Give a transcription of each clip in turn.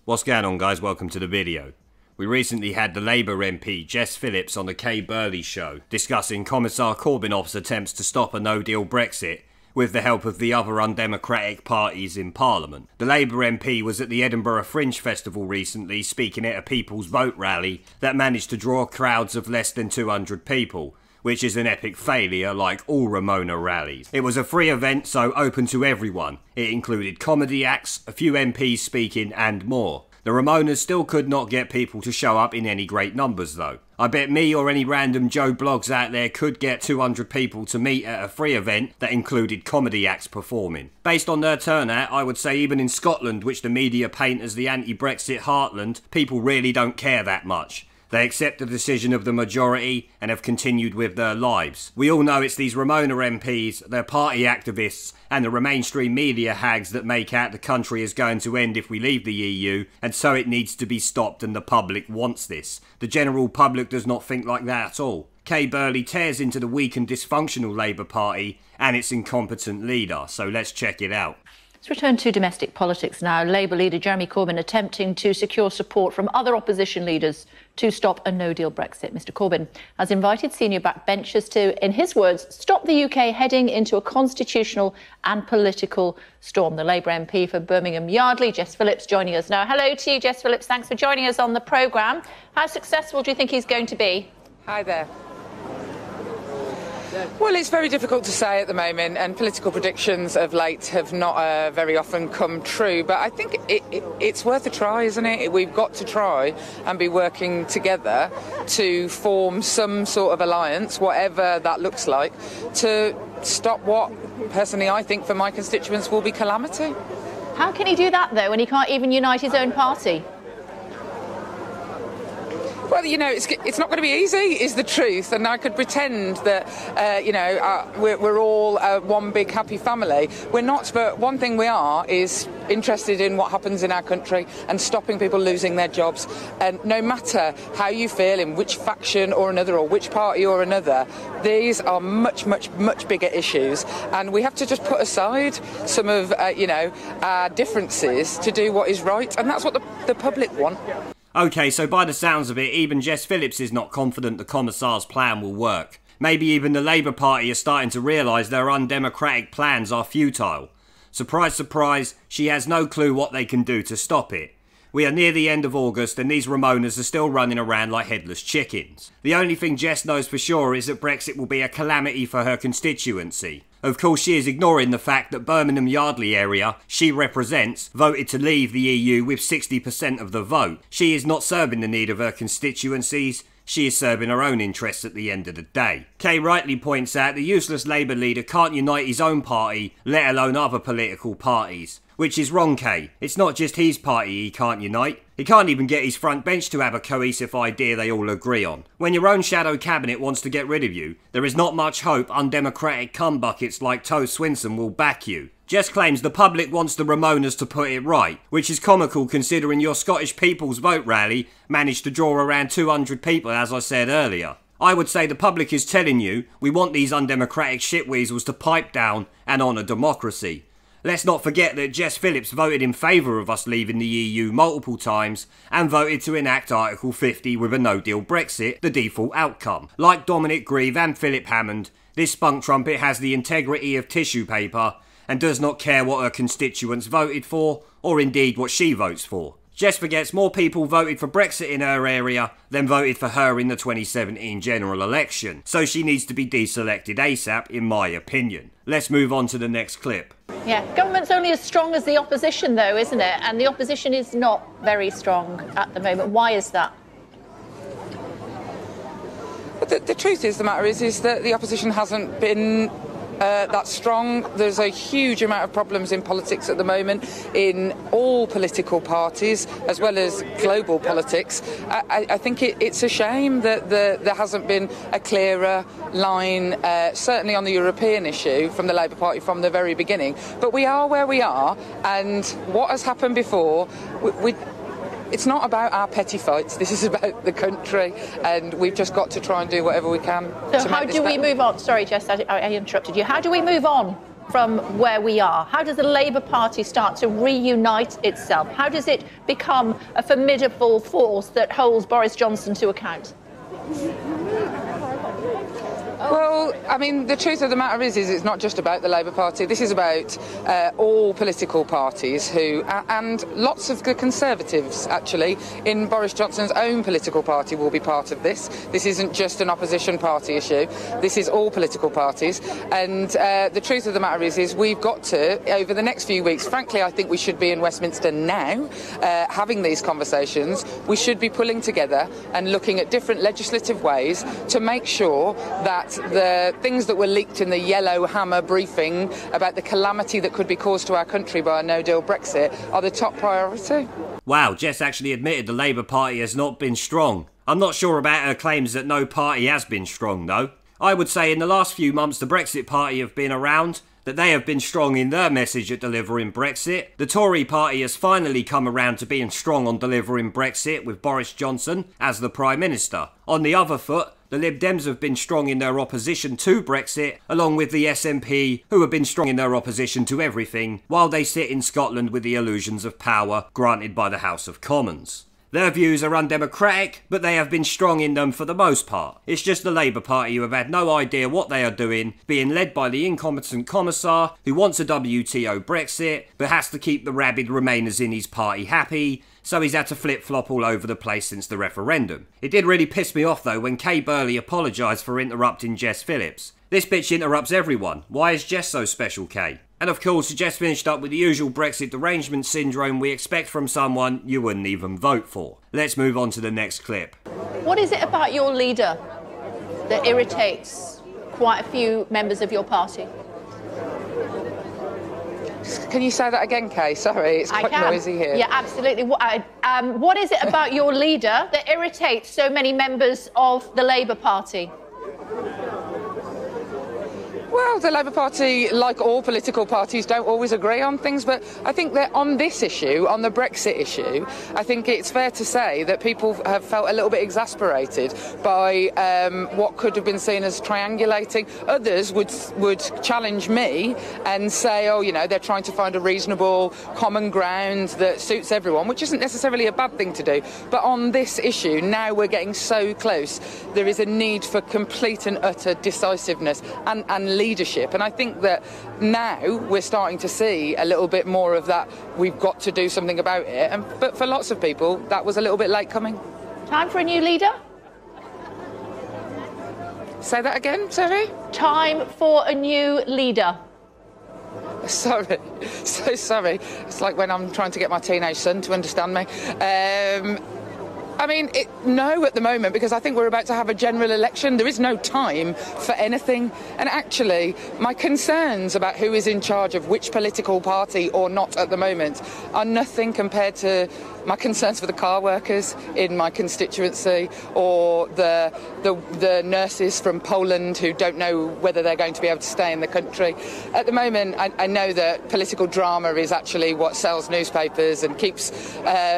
What's going on, guys? Welcome to the video. We recently had the Labour MP Jess Phillips on the K Burley show discussing Commissar Corbyn's attempts to stop a no-deal Brexit with the help of the other undemocratic parties in Parliament. The Labour MP was at the Edinburgh Fringe Festival recently speaking at a People's Vote rally that managed to draw crowds of less than 200 people, which is an epic failure like all Ramona rallies. It was a free event, so open to everyone. It included comedy acts, a few MPs speaking and more. The Ramonas still could not get people to show up in any great numbers though. I bet me or any random Joe Blogs out there could get 200 people to meet at a free event that included comedy acts performing. Based on their turnout, I would say even in Scotland, which the media paint as the anti-Brexit heartland, people really don't care that much. They accept the decision of the majority and have continued with their lives. We all know it's these Ramona MPs, their party activists and the mainstream media hags that make out the country is going to end if we leave the EU, and so it needs to be stopped, and the public wants this. The general public does not think like that at all. K Burley tears into the weak and dysfunctional Labour Party and its incompetent leader, so let's check it out. Let's return to domestic politics now. Labour leader Jeremy Corbyn attempting to secure support from other opposition leaders to stop a no-deal Brexit. Mr Corbyn has invited senior backbenchers to, in his words, stop the UK heading into a constitutional and political storm. The Labour MP for Birmingham Yardley, Jess Phillips, joining us now. Hello to you, Jess Phillips. Thanks for joining us on the programme. How successful do you think he's going to be? Hi there. Well, it's very difficult to say at the moment, and political predictions of late have not very often come true, but I think it's worth a try, isn't it? We've got to try and be working together to form some sort of alliance, whatever that looks like, to stop what, personally, I think for my constituents will be calamity. How can he do that, though, when he can't even unite his own party? Well, you know, it's not going to be easy, is the truth, and I could pretend that, we're all one big happy family. We're not, but one thing we are is interested in what happens in our country and stopping people losing their jobs. And no matter how you feel in which faction or another, or which party or another, these are much, much, much bigger issues, and we have to just put aside some of, our differences to do what is right, and that's what the public want. Okay, so by the sounds of it, even Jess Phillips is not confident the Commissar's plan will work. Maybe even the Labour Party are starting to realise their undemocratic plans are futile. Surprise, surprise, she has no clue what they can do to stop it. We are near the end of August and these Ramonas are still running around like headless chickens. The only thing Jess knows for sure is that Brexit will be a calamity for her constituency. Of course, she is ignoring the fact that Birmingham Yardley area she represents voted to leave the EU with 60% of the vote. She is not serving the need of her constituencies, she is serving her own interests at the end of the day. Kay rightly points out the useless Labour leader can't unite his own party, let alone other political parties. Which is wrong, Kay. It's not just his party he can't unite. He can't even get his front bench to have a cohesive idea they all agree on. When your own shadow cabinet wants to get rid of you, there is not much hope undemocratic cumbuckets like Toe Swinson will back you. Jess claims the public wants the Ramonas to put it right, which is comical considering your Scottish People's Vote rally managed to draw around 200 people, as I said earlier. I would say the public is telling you we want these undemocratic shitweasels to pipe down and honour democracy. Let's not forget that Jess Phillips voted in favour of us leaving the EU multiple times and voted to enact Article 50 with a no-deal Brexit, the default outcome. Like Dominic Grieve and Philip Hammond, this spunk trumpet has the integrity of tissue paper and does not care what her constituents voted for, or indeed what she votes for. Jess forgets more people voted for Brexit in her area than voted for her in the 2017 general election, so she needs to be deselected ASAP in my opinion. Let's move on to the next clip. Yeah, government's only as strong as the opposition though, isn't it? And the opposition is not very strong at the moment. Why is that? But the truth is, the matter is that the opposition hasn't been that strong. There's a huge amount of problems in politics at the moment, in all political parties, as well as global politics. I think it's a shame that there hasn't been a clearer line, certainly on the European issue, from the Labour Party from the very beginning. But we are where we are, and what has happened before, it's not about our petty fights. This is about the country, and we've just got to try and do whatever we can. So how do we move on? Sorry, Jess, I interrupted you. How do we move on from where we are? How does the Labour Party start to reunite itself? How does it become a formidable force that holds Boris Johnson to account? Well, I mean, the truth of the matter is it's not just about the Labour Party. This is about all political parties and lots of the Conservatives, actually, in Boris Johnson's own political party will be part of this. This isn't just an opposition party issue. This is all political parties. And the truth of the matter is we've got to, over the next few weeks, frankly, I think we should be in Westminster now, having these conversations. We should be pulling together and looking at different legislative ways to make sure that the things that were leaked in the Yellow Hammer briefing about the calamity that could be caused to our country by a no-deal Brexit are the top priority. Wow, Jess actually admitted the Labour Party has not been strong. I'm not sure about her claims that no party has been strong, though. I would say in the last few months the Brexit Party have been around, that they have been strong in their message at delivering Brexit. The Tory party has finally come around to being strong on delivering Brexit with Boris Johnson as the Prime Minister. On the other foot, the Lib Dems have been strong in their opposition to Brexit, along with the SNP, who have been strong in their opposition to everything, while they sit in Scotland with the illusions of power granted by the House of Commons. Their views are undemocratic, but they have been strong in them for the most part. It's just the Labour Party who have had no idea what they are doing, being led by the incompetent Commissar, who wants a WTO Brexit, but has to keep the rabid Remainers in his party happy, so he's had to flip-flop all over the place since the referendum. It did really piss me off though when Kay Burley apologised for interrupting Jess Phillips. This bitch interrupts everyone. Why is Jess so special, Kay? And of course, Jess finished up with the usual Brexit derangement syndrome we expect from someone you wouldn't even vote for. Let's move on to the next clip. What is it about your leader that irritates quite a few members of your party? Can you say that again, Kay? Sorry, it's quite noisy here. Yeah, absolutely. What is it about your leader that irritates so many members of the Labour Party? Well, the Labour Party, like all political parties, don't always agree on things, but I think that on this issue, on the Brexit issue, I think it's fair to say that people have felt a little bit exasperated by what could have been seen as triangulating. Others would challenge me and say, oh, you know, they're trying to find a reasonable common ground that suits everyone, which isn't necessarily a bad thing to do. But on this issue, now we're getting so close, there is a need for complete and utter decisiveness and leadership, and I think that now we're starting to see a little bit more of that. We've got to do something about it, but for lots of people that was a little bit late coming. Time for a new leader? Say that again, sorry? Time for a new leader. Sorry, so sorry. It's like when I'm trying to get my teenage son to understand me. I mean, no at the moment, because I think we're about to have a general election. There is no time for anything. And actually, my concerns about who is in charge of which political party or not at the moment are nothing compared to my concerns for the car workers in my constituency, or the nurses from Poland who don't know whether they're going to be able to stay in the country. At the moment, I know that political drama is actually what sells newspapers and keeps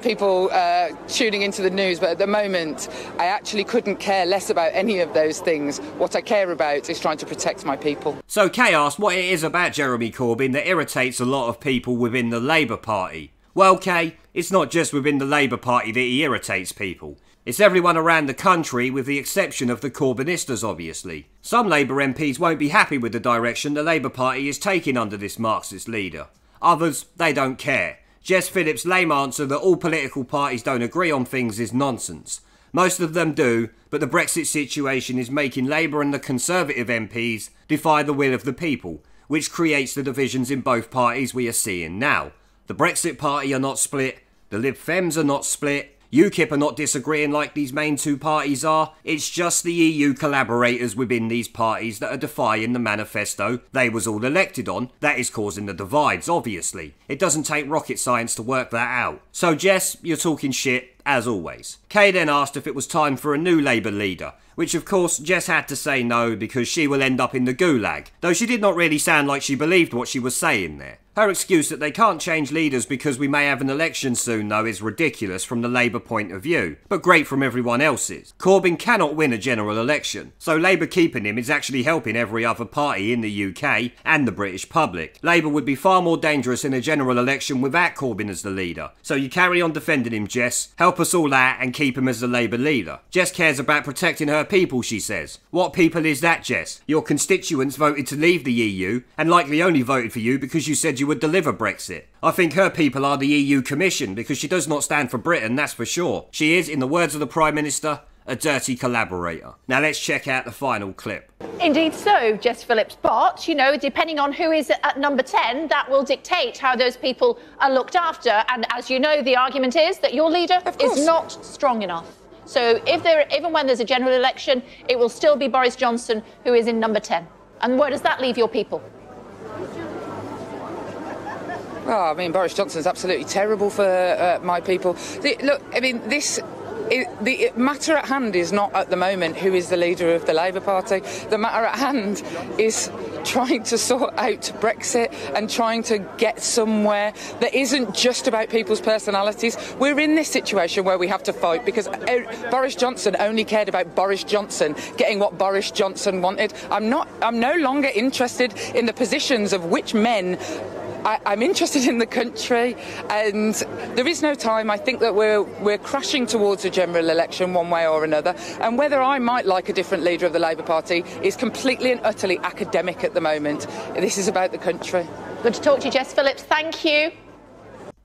people tuning into the news, but at the moment I actually couldn't care less about any of those things. What I care about is trying to protect my people. So Kay asked what it is about Jeremy Corbyn that irritates a lot of people within the Labour Party. Well, Kay, it's not just within the Labour Party that he irritates people. It's everyone around the country, with the exception of the Corbynistas, obviously. Some Labour MPs won't be happy with the direction the Labour Party is taking under this Marxist leader. Others, they don't care. Jess Phillips' lame answer that all political parties don't agree on things is nonsense. Most of them do, but the Brexit situation is making Labour and the Conservative MPs defy the will of the people, which creates the divisions in both parties we are seeing now. The Brexit Party are not split, the Lib Fems are not split, UKIP are not disagreeing like these main two parties are. It's just the EU collaborators within these parties that are defying the manifesto they was all elected on. That is causing the divides, obviously. It doesn't take rocket science to work that out. So Jess, you're talking shit, as always. Kay then asked if it was time for a new Labour leader, which of course Jess had to say no because she will end up in the gulag, though she did not really sound like she believed what she was saying there. Her excuse that they can't change leaders because we may have an election soon though is ridiculous from the Labour point of view, but great from everyone else's. Corbyn cannot win a general election, so Labour keeping him is actually helping every other party in the UK and the British public. Labour would be far more dangerous in a general election without Corbyn as the leader. So you carry on defending him, Jess. Help us all out and keep him as the Labour leader. Jess cares about protecting her people, she says. What people is that, Jess? Your constituents voted to leave the EU and likely only voted for you because you said you would deliver Brexit. I think her people are the EU Commission because she does not stand for Britain, that's for sure. She is, in the words of the Prime Minister, a dirty collaborator. Now let's check out the final clip. Indeed so, Jess Phillips, but, you know, depending on who is at number 10, that will dictate how those people are looked after. And as you know, the argument is that your leader is not strong enough. So even when there's a general election, it will still be Boris Johnson who is in number 10. And where does that leave your people? Oh, I mean, Boris Johnson's absolutely terrible for my people. Look, I mean, the matter at hand is not at the moment who is the leader of the Labour Party. The matter at hand is trying to sort out Brexit and trying to get somewhere that isn't just about people's personalities. We're in this situation where we have to fight because Boris Johnson only cared about Boris Johnson getting what Boris Johnson wanted. I'm no longer interested in the positions of which men. I'm interested in the country, and there is no time. I think that we're crashing towards a general election one way or another, and whether I might like a different leader of the Labour Party is completely and utterly academic at the moment. This is about the country. Good to talk to you, Jess Phillips. Thank you.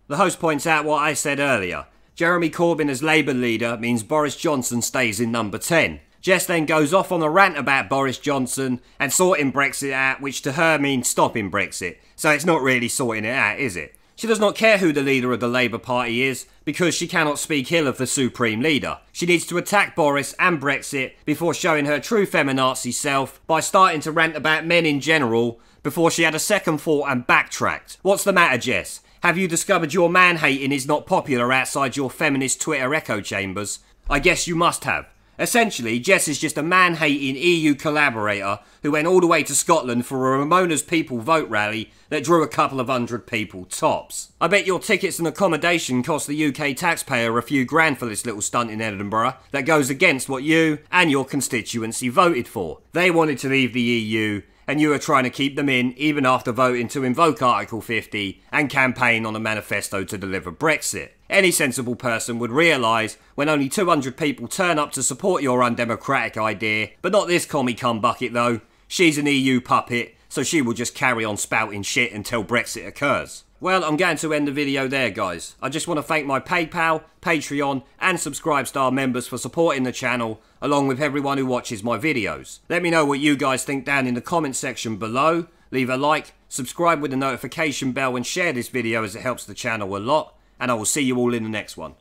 The host points out what I said earlier. Jeremy Corbyn as Labour leader means Boris Johnson stays in number 10. Jess then goes off on a rant about Boris Johnson and sorting Brexit out, which to her means stopping Brexit. So it's not really sorting it out, is it? She does not care who the leader of the Labour Party is, because she cannot speak ill of the Supreme Leader. She needs to attack Boris and Brexit before showing her true feminazi self by starting to rant about men in general before she had a second thought and backtracked. What's the matter, Jess? Have you discovered your man-hating is not popular outside your feminist Twitter echo chambers? I guess you must have. Essentially, Jess is just a man-hating EU collaborator who went all the way to Scotland for a Ramona's People vote rally that drew a couple of hundred people tops. I bet your tickets and accommodation cost the UK taxpayer a few grand for this little stunt in Edinburgh that goes against what you and your constituency voted for. They wanted to leave the EU, and you are trying to keep them in even after voting to invoke Article 50 and campaign on a manifesto to deliver Brexit. Any sensible person would realise when only 200 people turn up to support your undemocratic idea, but not this commie cum bucket though. She's an EU puppet, so she will just carry on spouting shit until Brexit occurs. Well, I'm going to end the video there, guys. I just want to thank my PayPal, Patreon and Subscribestar members for supporting the channel, along with everyone who watches my videos. Let me know what you guys think down in the comment section below. Leave a like, subscribe with the notification bell and share this video as it helps the channel a lot. And I will see you all in the next one.